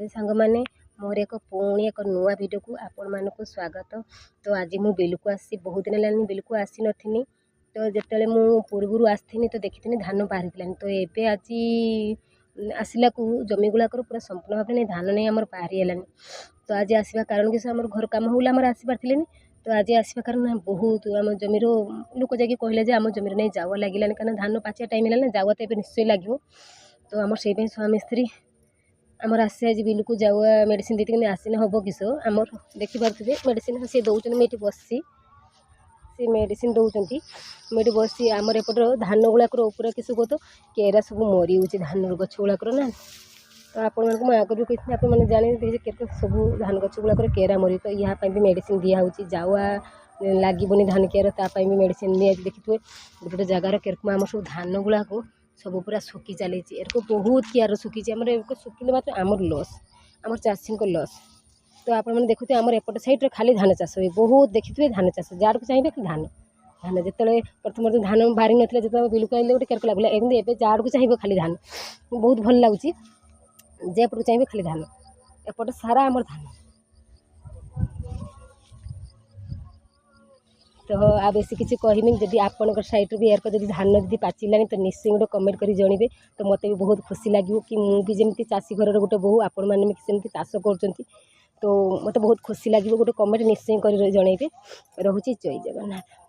सांग मैंने मोर एक पुणी एक नुआ वीडियो को आपण मानक स्वागत। तो आज मु बिल को आसी बहुत दिन है बिल को आसी नी। तो जिते मु पूर्व आसनी तो देखी धान बाहरी तो एबे आज आसला को जमी गुड़ाक पूरा संपूर्ण भाव नहीं धान नहीं आम बाहरी है। तो आज आसवा कारण कि आम घर कम हो आसी पारे। तो आज आसवा कारण बहुत आम जमीर लोक जाकि कहले आम जमीर नहीं जावा लगे कारण धान पाचिया टाइम है जावा तो निश्चय लगे। तो आम से स्वामी स्त्री आमर आसे आज बिल को जावा मेडिसिन देती आसीना हम किस आमर देखिपे मेडिसिन सी दौरान मुझे बसी सी मेडिसिन दौरान मुझे बसी आमर एपटर धान गुड़ाक ऊपर किस कह तो केरा सब मरी धान गछ गुड़ाक ना। तो आपण मैं आगे भी कही आपने जाने सब धान गछ गुड़ाक केरा मरी तो यहाँ भी मेडिसिन दिखाई जावा लगे धान केयर तापाई भी मेडिसिन दिखाई देखिए गोटे जगार केरकुमा आम सब धान गुड़ाक सब पूरा सुखी चली एरको बहुत कियार सुखी आम सुखिले मात्र आमर लस आमर चाषी को लस। तो आप देखुए आमर एपट साइड खाली धान चाष हुए बहुत देखिए धान चाष जार को चाहिए कि धान धान जिते प्रथम धान बाहरी ना जो बिल को आइले गोटे केरक लगला एवं जार को चाहिए खाली धान बहुत भल लगुच जेपट को चाहिए खाली धान एपट सारा आमर धान। तो आ बेसी किसी कहमी जदि आपण साइड भी एरक जब धान जब पाचिलानी तो निश्चय गोटे कमेंट कर जनइबे। तो मत भी बहुत खुशी लगे कि मुझे जमी चाषी घर गोटे बहु आपण मैंने सेमती चाष कर। तो मत बहुत खुशी लगे गोटे कमेंट निश्चय कर जनइबे। रोचे जय जगन्नाथ।